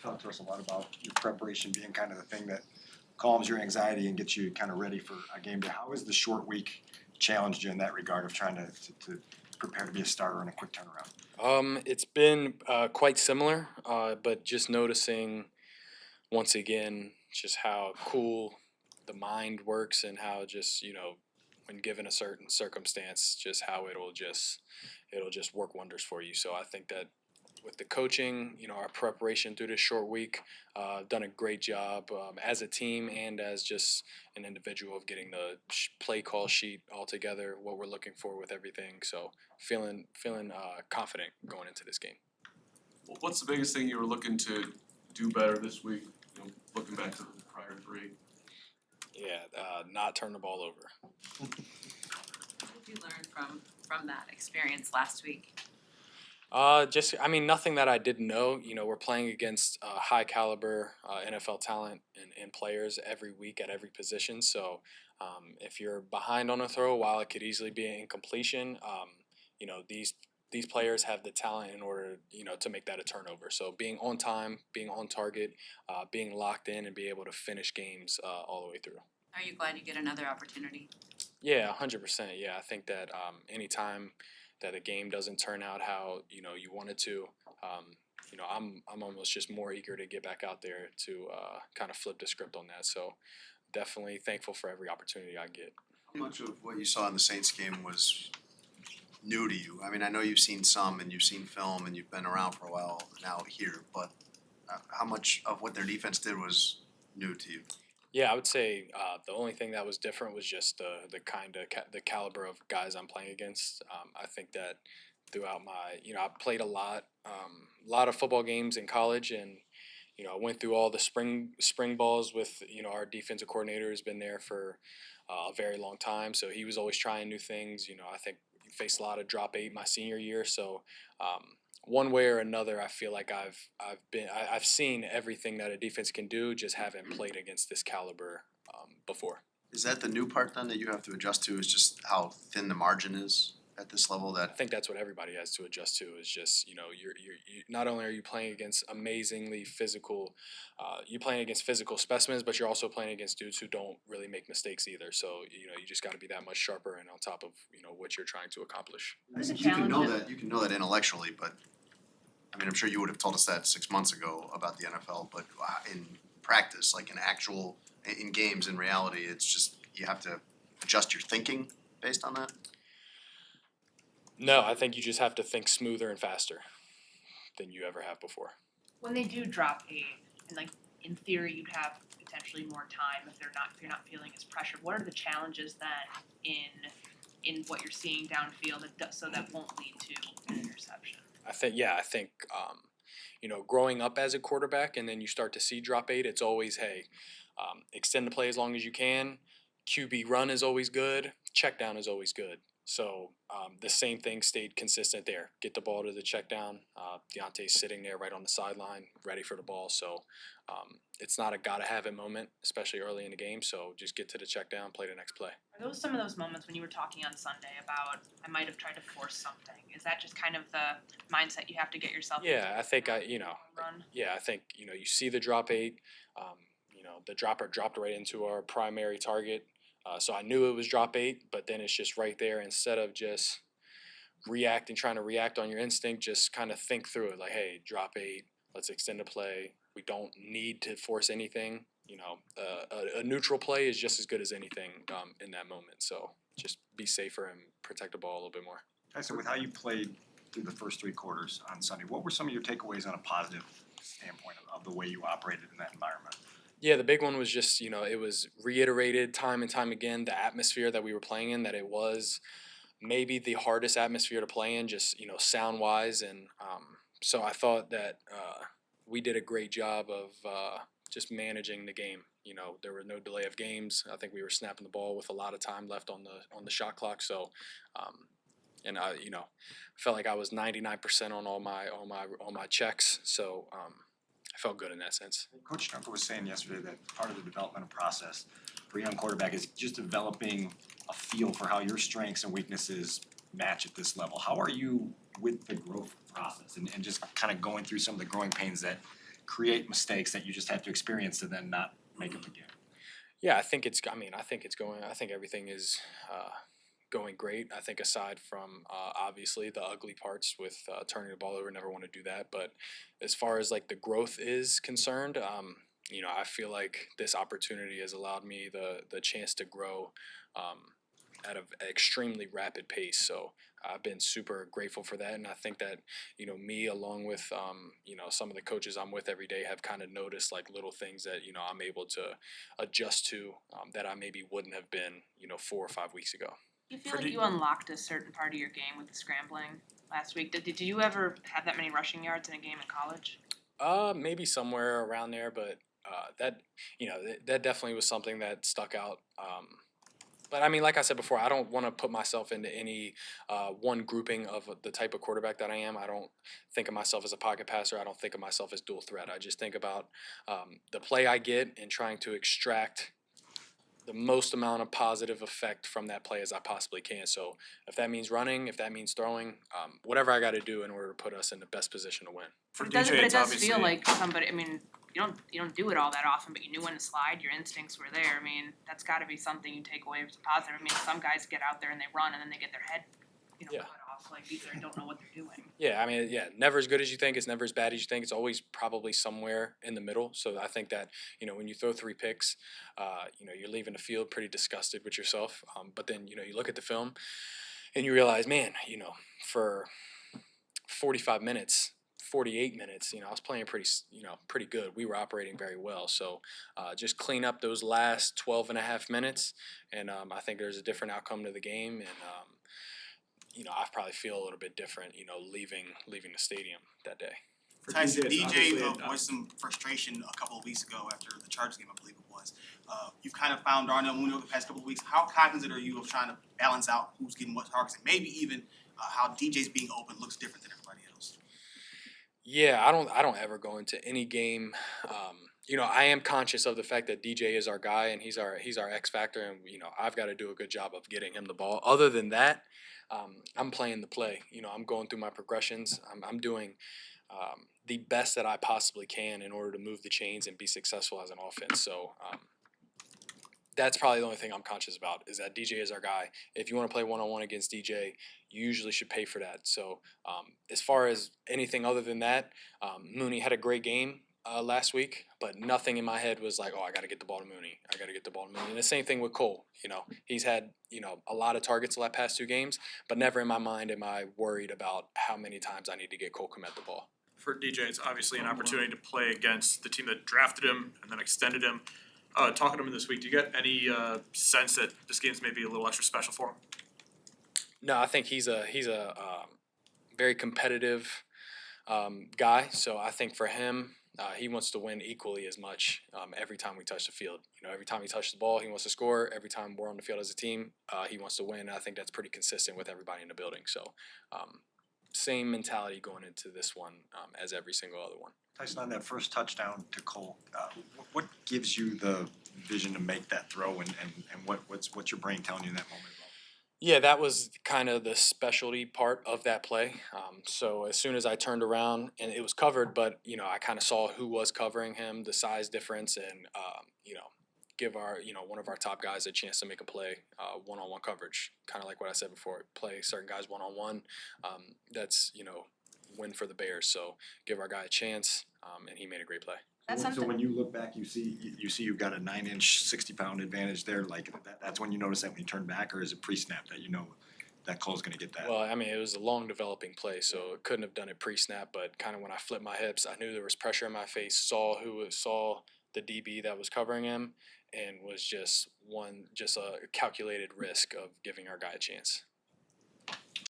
talked to us a lot about your preparation being kind of the thing that calms your anxiety and gets you kind of ready for a game day. How has the short week challenged you in that regard of trying to prepare to be a starter in a quick turnaround? It's been quite similar, but just noticing once again just how cool the mind works and how just when given a certain circumstance, just how it'll just work wonders for you. So I think that with the coaching, our preparation through this short week, done a great job as a team and as just an individual of getting the play call sheet all together, what we're looking for with everything. So feeling confident going into this game. Well, what's the biggest thing you were looking to do better this week? Looking back to the prior three. Yeah, not turn the ball over. What did you learn from that experience last week? Nothing that I didn't know. We're playing against high caliber NFL talent and players every week at every position. So if you're behind on a throw, while it could easily be an incompletion, these players have the talent in order, to make that a turnover. So being on time, being on target, being locked in, and be able to finish games all the way through. Are you glad you get another opportunity? Yeah, 100%. Yeah, I think that anytime that a game doesn't turn out how you want it to, I'm almost just more eager to get back out there to kind of flip the script on that. So definitely thankful for every opportunity I get. How much of what you saw in the Saints game was new to you? I mean, I know you've seen some and you've seen film and you've been around for a while now here, but how much of what their defense did was new to you? Yeah, I would say the only thing that was different was just the caliber of guys I'm playing against. I think that throughout I played a lot of football games in college, and I went through all the spring balls with our defensive coordinator has been there for a very long time, so he was always trying new things. I think we faced a lot of drop eight my senior year, so. One way or another, I feel like I've seen everything that a defense can do, just haven't played against this caliber before. Is that the new part then that you have to adjust to, is just how thin the margin is at this level? I That think that's what everybody has to adjust to. Is just you're not only are you playing against amazingly physical, you're playing against physical specimens, but you're also playing against dudes who don't really make mistakes either. So you just got to be that much sharper and on top of what you're trying to accomplish. you can know that intellectually, but I mean, I'm sure you would have told us that 6 months ago about the NFL, but in practice, like in games, in reality, it's just you have to adjust your thinking based on that. No, I think you just have to think smoother and faster than you ever have before. When they do drop eight, and in theory you'd have potentially more time if you're not feeling as pressured. What are the challenges then in what you're seeing downfield so that won't lead to an interception? I think growing up as a quarterback and then you start to see drop eight, it's always, hey, extend the play as long as you can. QB run is always good. Check down is always good. So the same thing stayed consistent there. Get the ball to the check down. Deontay's sitting there right on the sideline, ready for the ball. So it's not a gotta have it moment, especially early in the game. So just get to the check down, play the next play. Are those some of those moments when you were talking on Sunday about I might have tried to force something? Is that just kind of the mindset you have to get yourself into? Yeah, I think run? Yeah, I think you see the drop eight. The dropper dropped right into our primary target. So I knew it was drop eight, but then it's just right there. Instead of just trying to react on your instinct, just kind of think through it. Like, hey, drop eight. Let's extend the play. We don't need to force anything. A neutral play is just as good as anything in that moment. So just be safer and protect the ball a little bit more. Tyson, with how you played through the first three quarters on Sunday, what were some of your takeaways on a positive standpoint of the way you operated in that environment? Yeah, the big one was just, it was reiterated time and time again, the atmosphere that we were playing in, that it was maybe the hardest atmosphere to play in, just, sound-wise. And so I thought that we did a great job of just managing the game. There were no delay of games. I think we were snapping the ball with a lot of time left on the shot clock. So, and I, felt like I was 99% on all my checks. So, I felt good in that sense. Coach Junker was saying yesterday that part of the developmental process for a young quarterback is just developing a feel for how your strengths and weaknesses match at this level. How are you with the growth process and just kind of going through some of the growing pains that create mistakes that you just have to experience to then not make them again? Yeah, I think it's. I mean, I think it's going. I think everything is going great. I think aside from obviously the ugly parts with turning the ball over, never want to do that. But as far as like the growth is concerned, I feel like this opportunity has allowed me the chance to grow at an extremely rapid pace. So I've been super grateful for that, and I think that me along with some of the coaches I'm with every day have kind of noticed like little things that I'm able to adjust to that I maybe wouldn't have been 4 or 5 weeks ago. Do you feel like you unlocked a certain part of your game with the scrambling last week? Did you ever have that many rushing yards in a game in college? Maybe somewhere around there, but that definitely was something that stuck out. But I mean, like I said before, I don't want to put myself into any one grouping of the type of quarterback that I am. I don't think of myself as a pocket passer. I don't think of myself as dual threat. I just think about the play I get and trying to extract the most amount of positive effect from that play as I possibly can. So if that means running, if that means throwing, whatever I got to do in order to put us in the best position to win. For It does, DJ, but it it's does obviously feel like somebody. I mean, you don't do it all that often, but you knew when to slide. Your instincts were there. I mean, that's got to be something you take away as a positive. I mean, some guys get out there and they run, and then they get their head, Yeah. cut off. Like these don't know what they're doing. Yeah, I mean, yeah, never as good as you think. It's never as bad as you think. It's always probably somewhere in the middle. So I think that when you throw 3 picks, you're leaving the field pretty disgusted with yourself. But then you look at the film and you realize, man, for 45 minutes, 48 minutes, I was playing pretty good. We were operating very well. So just clean up those last 12 and a half minutes, and I think there's a different outcome to the game. And I probably feel a little bit different, leaving the stadium that day. Tyson, it's DJ obviously voiced some frustration a couple of weeks ago after the Chargers game, I believe it was. You've kind of found Darnell Mooney over the past couple of weeks. How cognizant are you of trying to balance out who's getting what targets, and maybe even how DJ's being open looks different than everybody else? Yeah, I don't ever go into any game. I am conscious of the fact that DJ is our guy and he's our X factor, and I've got to do a good job of getting him the ball. Other than that, I'm playing the play. I'm going through my progressions. I'm doing the best that I possibly can in order to move the chains and be successful as an offense. So that's probably the only thing I'm conscious about is that DJ is our guy. If you want to play one-on-one against DJ, you usually should pay for that. So as far as anything other than that, Mooney had a great game last week, but nothing in my head was like, oh, I got to get the ball to Mooney. I got to get the ball to Mooney. And the same thing with Cole. He's had, a lot of targets the past 2 games, but never in my mind am I worried about how many times I need to get Cole Kmet the ball. For DJ, it's obviously an opportunity to play against the team that drafted him and then extended him. Talking to him this week, do you get any sense that this game's maybe a little extra special for him? No, I think he's a very competitive guy. So I think for him, he wants to win equally as much every time we touch the field. Every time he touches the ball, he wants to score. Every time we're on the field as a team, he wants to win. And I think that's pretty consistent with everybody in the building. So same mentality going into this one as every single other one. Tyson, on that first touchdown to Cole, what gives you the vision to make that throw, and what's your brain telling you in that moment about? Yeah, that was kind of the specialty part of that play. So as soon as I turned around, and it was covered, but I kind of saw who was covering him, the size difference, and give our one of our top guys a chance to make a play, one-on-one coverage, kind of like what I said before. Play certain guys one-on-one. That's win for the Bears. So give our guy a chance, and he made a great play. That's So something. when you look back, you see you've got a 9-inch, 60-pound advantage there. Like that's when you notice that when you turn back, or is it pre-snap that that Cole's going to get that? Well, I mean, it was a long developing play, so couldn't have done it pre-snap. But kind of when I flipped my hips, I knew there was pressure in my face. Saw the DB that was covering him, and was just a calculated risk of giving our guy a chance.